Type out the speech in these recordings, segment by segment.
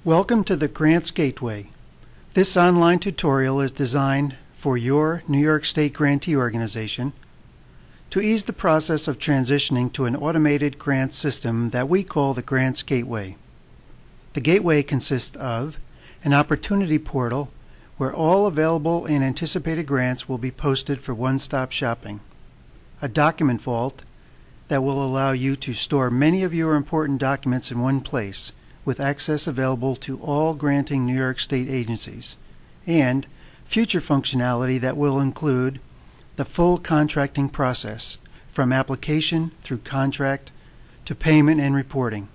Welcome to the Grants Gateway. This online tutorial is designed for your New York State grantee organization to ease the process of transitioning to an automated grant system that we call the Grants Gateway. The Gateway consists of an opportunity portal where all available and anticipated grants will be posted for one-stop shopping, a document vault that will allow you to store many of your important documents in one place with access available to all granting New York State agencies, and future functionality that will include the full contracting process from application through contract to payment and reporting.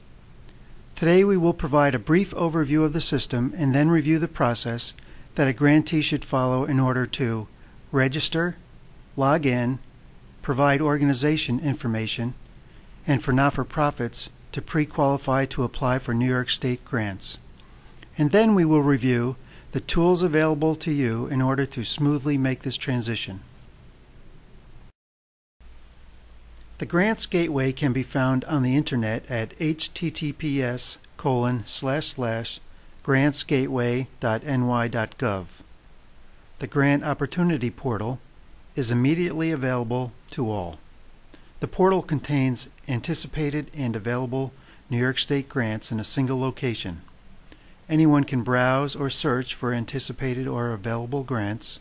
Today we will provide a brief overview of the system and then review the process that a grantee should follow in order to register, log in, provide organization information, and for not-for-profits to pre-qualify to apply for New York State grants. And then we will review the tools available to you in order to smoothly make this transition. The Grants Gateway can be found on the internet at https://grantsgateway.ny.gov. The Grant Opportunity Portal is immediately available to all. The portal contains anticipated and available New York State grants in a single location. Anyone can browse or search for anticipated or available grants,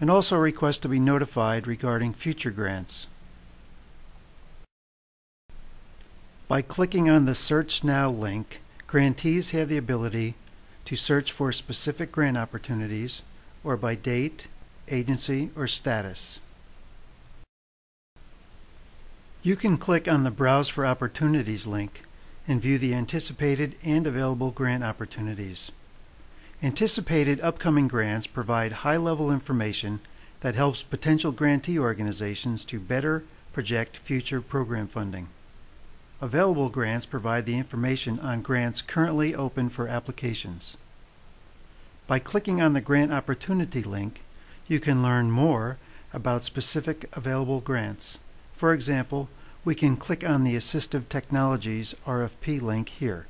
and also request to be notified regarding future grants. By clicking on the Search Now link, grantees have the ability to search for specific grant opportunities or by date, agency, or status. You can click on the Browse for Opportunities link and view the anticipated and available grant opportunities. Anticipated upcoming grants provide high-level information that helps potential grantee organizations to better project future program funding. Available grants provide the information on grants currently open for applications. By clicking on the Grant Opportunity link, you can learn more about specific available grants. For example, we can click on the Assistive Technologies RFP link here.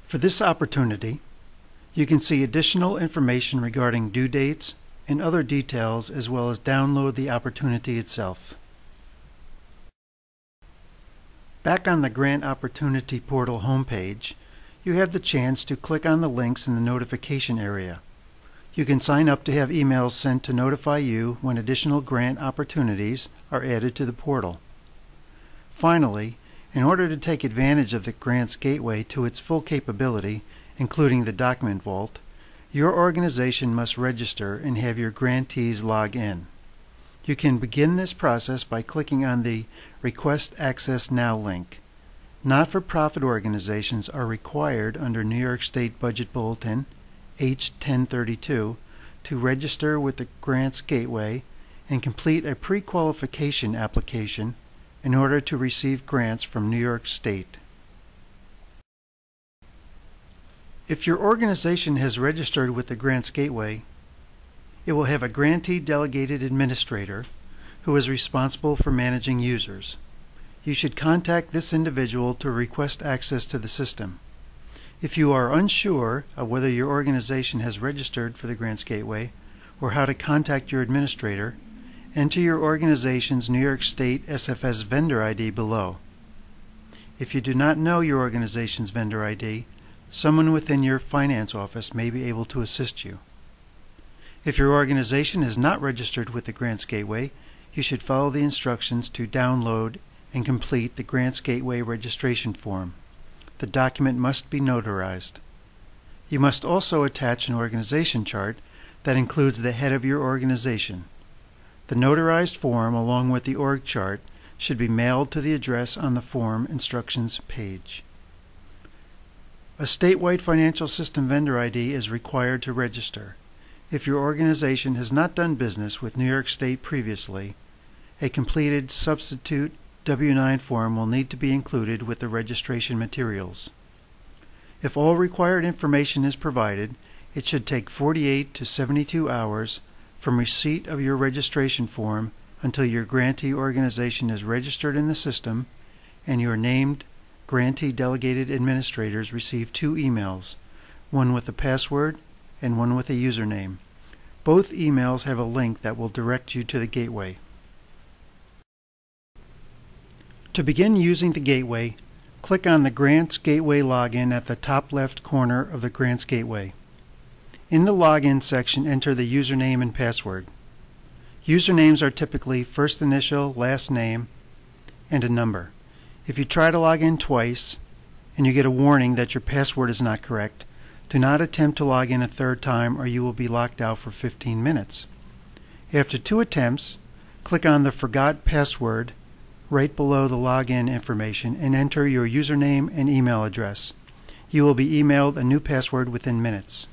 For this opportunity, you can see additional information regarding due dates and other details, as well as download the opportunity itself. Back on the Grant Opportunity Portal homepage, you have the chance to click on the links in the notification area. You can sign up to have emails sent to notify you when additional grant opportunities are added to the portal. Finally, in order to take advantage of the Grants Gateway to its full capability, including the document vault, your organization must register and have your grantees log in. You can begin this process by clicking on the Request Access Now link. Not-for-profit organizations are required under New York State Budget Bulletin H-1032 to register with the Grants Gateway and complete a pre-qualification application in order to receive grants from New York State. If your organization has registered with the Grants Gateway, it will have a grantee delegated administrator who is responsible for managing users. You should contact this individual to request access to the system. If you are unsure of whether your organization has registered for the Grants Gateway or how to contact your administrator, enter your organization's New York State SFS vendor ID below. If you do not know your organization's vendor ID, someone within your finance office may be able to assist you. If your organization is not registered with the Grants Gateway, you should follow the instructions to download and complete the Grants Gateway registration form. The document must be notarized. You must also attach an organization chart that includes the head of your organization. The notarized form, along with the org chart, should be mailed to the address on the form instructions page. A statewide financial system vendor ID is required to register. If your organization has not done business with New York State previously, a completed substitute W-9 form will need to be included with the registration materials. If all required information is provided, it should take 48 to 72 hours from receipt of your registration form until your grantee organization is registered in the system and your named grantee delegated administrators receive two emails, one with a password and one with a username. Both emails have a link that will direct you to the gateway. To begin using the gateway, click on the Grants Gateway login at the top left corner of the Grants Gateway. In the Login section, enter the username and password. Usernames are typically first initial, last name, and a number. If you try to log in twice and you get a warning that your password is not correct, do not attempt to log in a third time or you will be locked out for 15 minutes. After 2 attempts, click on the Forgot Password right below the login information and enter your username and email address. You will be emailed a new password within minutes.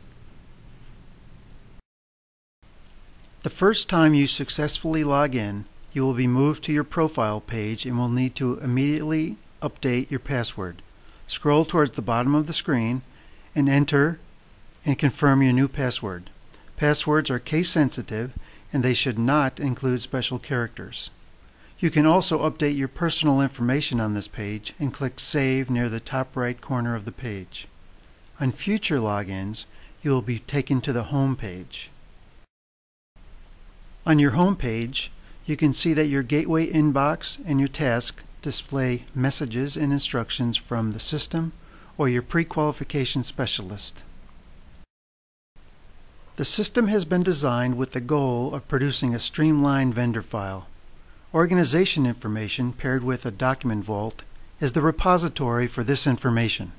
The first time you successfully log in, you will be moved to your profile page and will need to immediately update your password. Scroll towards the bottom of the screen and enter and confirm your new password. Passwords are case sensitive and they should not include special characters. You can also update your personal information on this page and click Save near the top right corner of the page. On future logins, you will be taken to the home page. On your home page, you can see that your gateway inbox and your task display messages and instructions from the system or your pre-qualification specialist. The system has been designed with the goal of producing a streamlined vendor file. Organization information paired with a document vault is the repository for this information.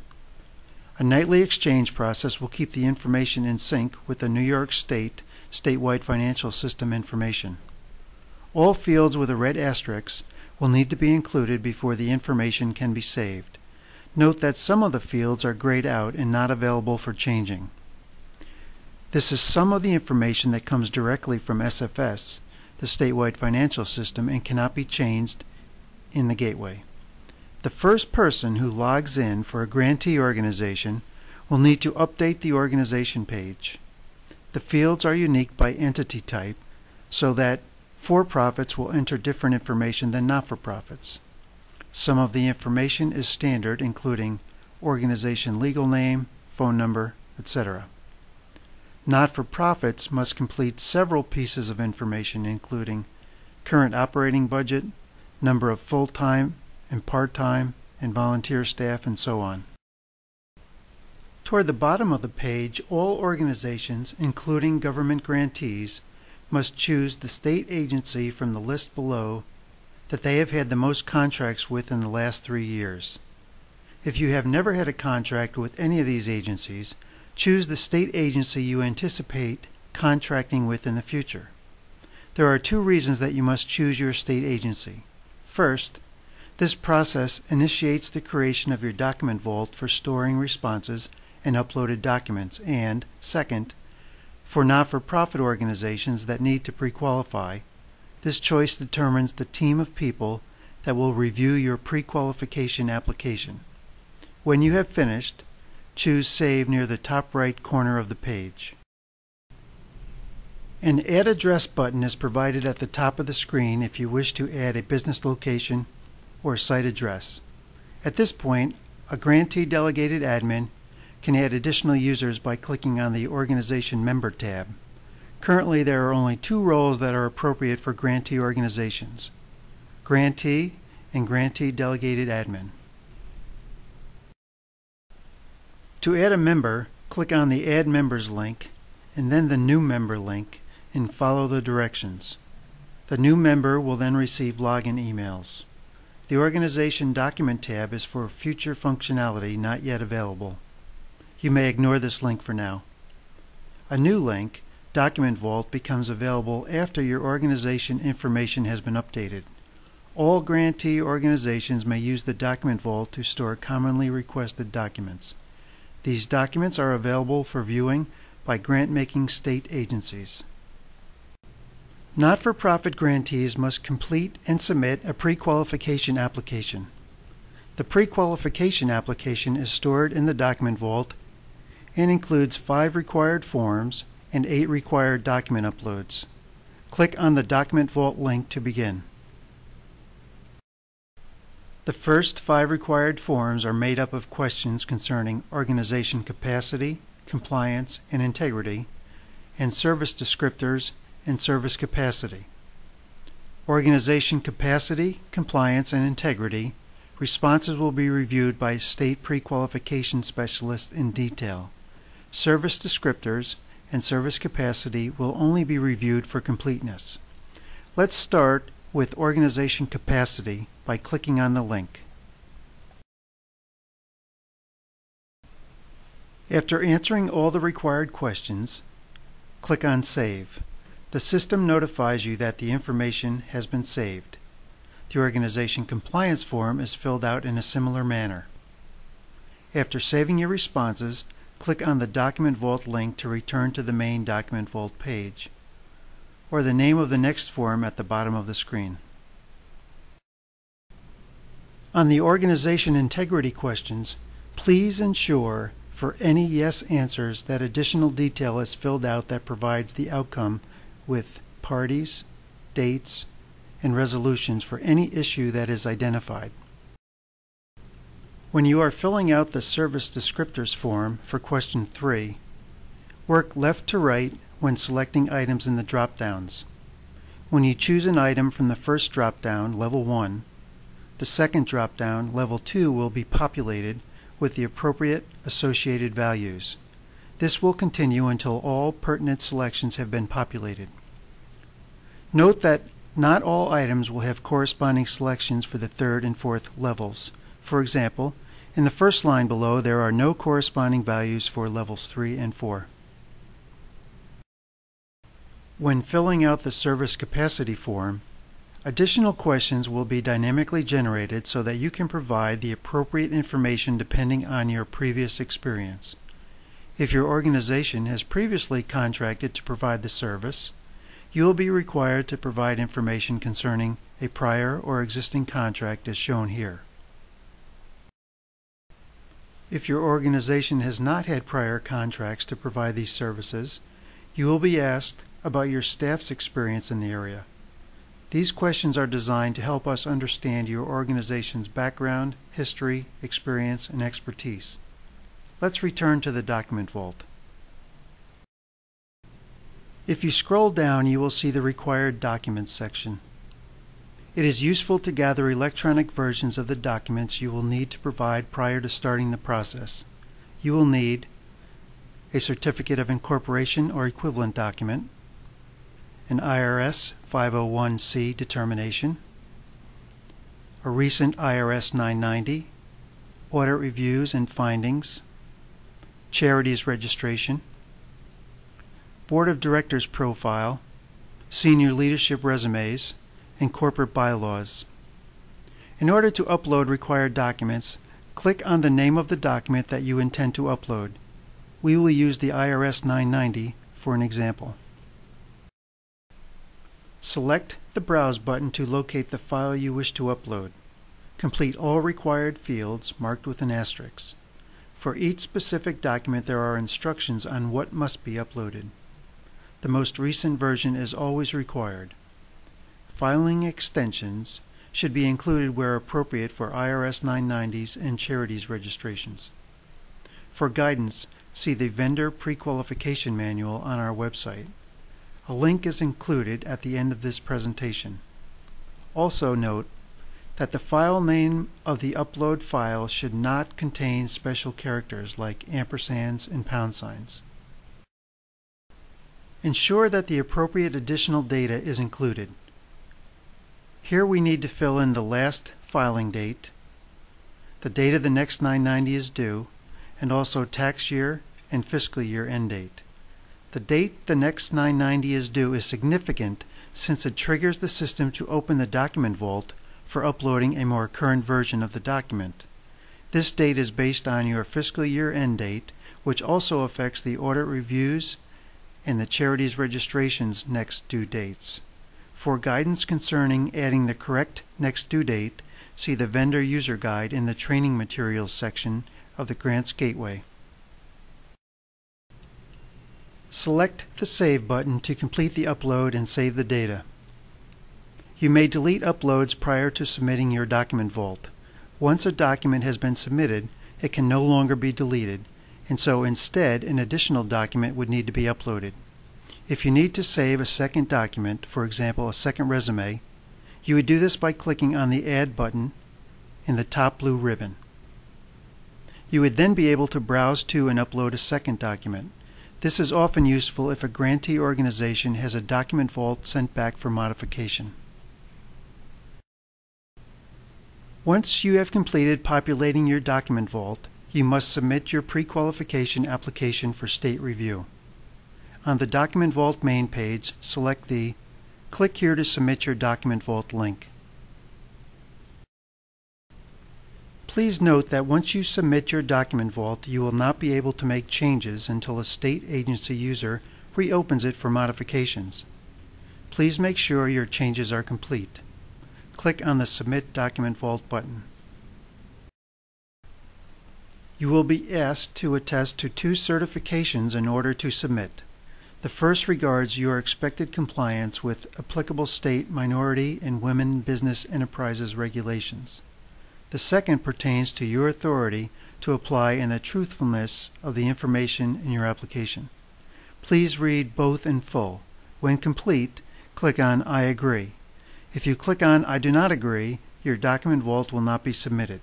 A nightly exchange process will keep the information in sync with the New York State statewide financial system information. All fields with a red asterisk will need to be included before the information can be saved. Note that some of the fields are grayed out and not available for changing. This is some of the information that comes directly from SFS, the statewide financial system, and cannot be changed in the gateway. The first person who logs in for a grantee organization will need to update the organization page. The fields are unique by entity type, so that for-profits will enter different information than not-for-profits. Some of the information is standard, including organization legal name, phone number, etc. Not-for-profits must complete several pieces of information, including current operating budget, number of full-time and part-time and volunteer staff, and so on. Toward the bottom of the page, all organizations, including government grantees, must choose the state agency from the list below that they have had the most contracts with in the last 3 years. If you have never had a contract with any of these agencies, choose the state agency you anticipate contracting with in the future. There are 2 reasons that you must choose your state agency. First, this process initiates the creation of your document vault for storing responses and uploaded documents, and second, for not-for-profit organizations that need to pre-qualify, this choice determines the team of people that will review your pre-qualification application. When you have finished, choose Save near the top right corner of the page. An Add Address button is provided at the top of the screen if you wish to add a business location or site address. At this point, a grantee delegated admin can add additional users by clicking on the Organization Member tab. Currently, there are only 2 roles that are appropriate for grantee organizations: grantee and grantee delegated admin. To add a member, click on the Add Members link and then the New Member link and follow the directions. The new member will then receive login emails. The Organization Document tab is for future functionality not yet available. You may ignore this link for now. A new link, Document Vault, becomes available after your organization information has been updated. All grantee organizations may use the Document Vault to store commonly requested documents. These documents are available for viewing by grant-making state agencies. Not-for-profit grantees must complete and submit a pre-qualification application. The pre-qualification application is stored in the Document Vault and includes 5 required forms and 8 required document uploads. Click on the Document Vault link to begin. The first 5 required forms are made up of questions concerning organization capacity, compliance, and integrity, and service descriptors and service capacity. Organization capacity, compliance, and integrity, responses will be reviewed by state pre-qualification specialists in detail. Service descriptors and service capacity will only be reviewed for completeness. Let's start with organization capacity by clicking on the link. After answering all the required questions, click on Save. The system notifies you that the information has been saved. The organization compliance form is filled out in a similar manner. After saving your responses, click on the Document Vault link to return to the main Document Vault page, or the name of the next form at the bottom of the screen. On the organization integrity questions, please ensure for any yes answers that additional detail is filled out that provides the outcome with parties, dates, and resolutions for any issue that is identified. When you are filling out the service descriptors form for question 3, work left to right when selecting items in the drop-downs. When you choose an item from the first drop-down, level 1, the second drop-down, level 2, will be populated with the appropriate associated values. This will continue until all pertinent selections have been populated. Note that not all items will have corresponding selections for the third and fourth levels. For example, in the first line below, there are no corresponding values for levels 3 and 4. When filling out the service capacity form, additional questions will be dynamically generated so that you can provide the appropriate information depending on your previous experience. If your organization has previously contracted to provide the service, you will be required to provide information concerning a prior or existing contract as shown here. If your organization has not had prior contracts to provide these services, you will be asked about your staff's experience in the area. These questions are designed to help us understand your organization's background, history, experience, and expertise. Let's return to the Document Vault. If you scroll down, you will see the Required Documents section. It is useful to gather electronic versions of the documents you will need to provide prior to starting the process. You will need a Certificate of Incorporation or equivalent document, an IRS 501(c) determination, a recent IRS 990, audit reviews and findings, charities registration, Board of Directors profile, senior leadership resumes, and corporate bylaws. In order to upload required documents, click on the name of the document that you intend to upload. We will use the IRS 990 for an example. Select the Browse button to locate the file you wish to upload. Complete all required fields marked with an asterisk. For each specific document, there are instructions on what must be uploaded. The most recent version is always required. Filing extensions should be included where appropriate for IRS 990s and charities registrations. For guidance, see the Vendor Pre-Qualification Manual on our website. A link is included at the end of this presentation. Also note that the file name of the upload file should not contain special characters like ampersands and pound signs. Ensure that the appropriate additional data is included. Here we need to fill in the last filing date, the date of the next 990 is due, and also tax year and fiscal year end date. The date the next 990 is due is significant since it triggers the system to open the Document Vault for uploading a more current version of the document. This date is based on your fiscal year end date, which also affects the audit reviews and the charities registration's next due dates. For guidance concerning adding the correct next due date, see the Vendor User Guide in the Training Materials section of the Grants Gateway. Select the Save button to complete the upload and save the data. You may delete uploads prior to submitting your Document Vault. Once a document has been submitted, it can no longer be deleted, and so instead an additional document would need to be uploaded. If you need to save a second document, for example a second resume, you would do this by clicking on the Add button in the top blue ribbon. You would then be able to browse to and upload a second document. This is often useful if a grantee organization has a document vault sent back for modification. Once you have completed populating your document vault, you must submit your pre-qualification application for state review. On the Document Vault main page, select the Click here to submit your Document Vault link. Please note that once you submit your Document Vault, you will not be able to make changes until a state agency user reopens it for modifications. Please make sure your changes are complete. Click on the Submit Document Vault button. You will be asked to attest to 2 certifications in order to submit. The first regards your expected compliance with applicable state minority and women business enterprises regulations. The second pertains to your authority to apply and the truthfulness of the information in your application. Please read both in full. When complete, click on I agree. If you click on I do not agree, your document vault will not be submitted.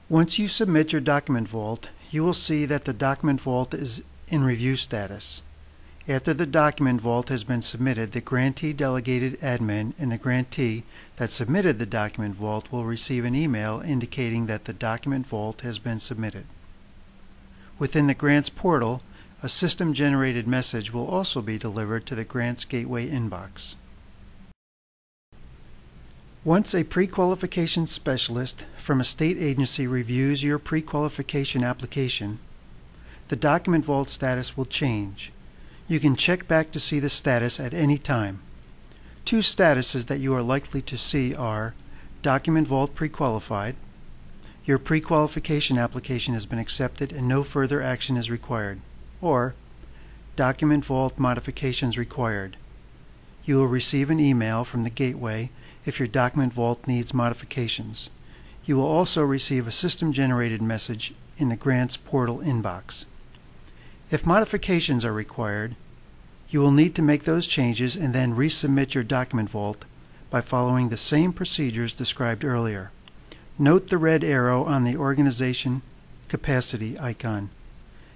Once you submit your document vault, you will see that the document vault is in review status. After the document vault has been submitted, the grantee delegated admin and the grantee that submitted the document vault will receive an email indicating that the document vault has been submitted. Within the Grants portal, a system-generated message will also be delivered to the Grants Gateway inbox. Once a pre-qualification specialist from a state agency reviews your pre-qualification application, the document vault status will change. You can check back to see the status at any time. 2 statuses that you are likely to see are Document Vault Pre-Qualified. Your pre-qualification application has been accepted and no further action is required. Or Document Vault Modifications Required. You will receive an email from the Gateway if your document vault needs modifications. You will also receive a system-generated message in the Grants portal inbox. If modifications are required, you will need to make those changes and then resubmit your document vault by following the same procedures described earlier. Note the red arrow on the Organization Capacity icon.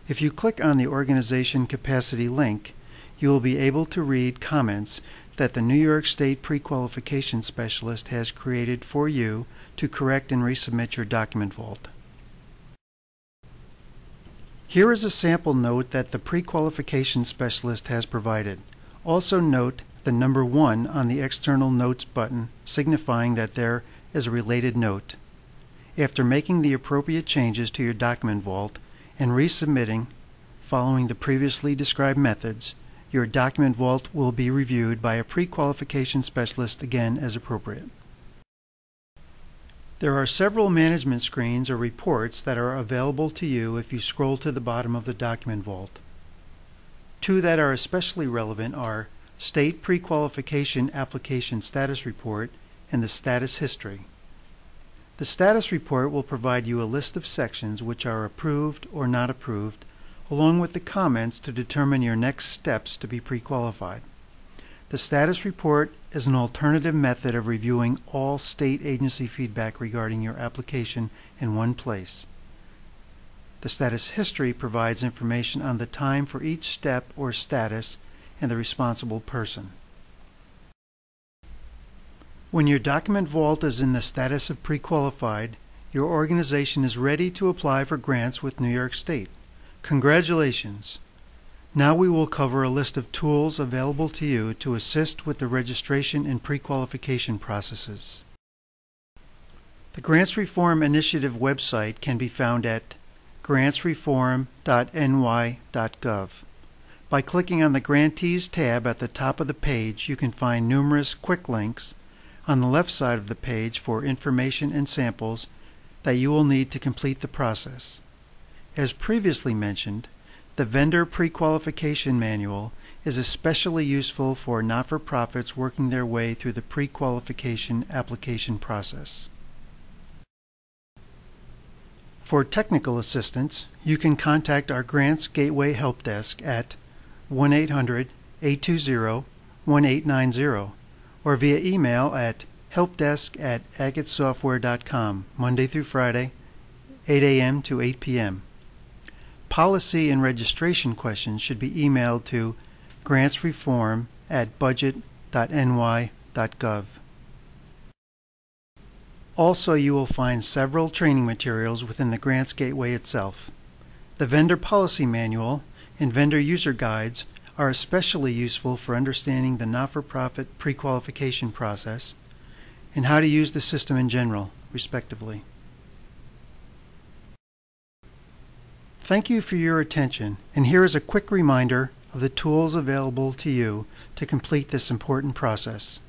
If you click on the Organization Capacity link, you will be able to read comments that the New York State Prequalification Specialist has created for you to correct and resubmit your document vault. Here is a sample note that the Pre-Qualification Specialist has provided. Also note the number 1 on the External Notes button, signifying that there is a related note. After making the appropriate changes to your document vault and resubmitting, following the previously described methods, your document vault will be reviewed by a Pre-Qualification Specialist again as appropriate. There are several management screens or reports that are available to you if you scroll to the bottom of the document vault. 2 that are especially relevant are State Prequalification Application Status Report and the Status History. The Status Report will provide you a list of sections which are approved or not approved, along with the comments to determine your next steps to be pre-qualified. The Status Report is an alternative method of reviewing all state agency feedback regarding your application in one place. The Status History provides information on the time for each step or status and the responsible person. When your document vault is in the status of pre-qualified, your organization is ready to apply for grants with New York State. Congratulations! Now we will cover a list of tools available to you to assist with the registration and pre-qualification processes. The Grants Reform Initiative website can be found at grantsreform.ny.gov. By clicking on the Grantees tab at the top of the page, you can find numerous quick links on the left side of the page for information and samples that you will need to complete the process. As previously mentioned, the Vendor Pre-Qualification Manual is especially useful for not-for-profits working their way through the pre-qualification application process. For technical assistance, you can contact our Grants Gateway Help Desk at 1-800-820-1890 or via email at helpdesk@agatesoftware.com, Monday through Friday, 8 a.m. to 8 p.m. Policy and registration questions should be emailed to grantsreform@budget.ny.gov. Also, you will find several training materials within the Grants Gateway itself. The Vendor Policy Manual and Vendor User Guides are especially useful for understanding the not-for-profit pre-qualification process and how to use the system in general, respectively. Thank you for your attention, and here is a quick reminder of the tools available to you to complete this important process.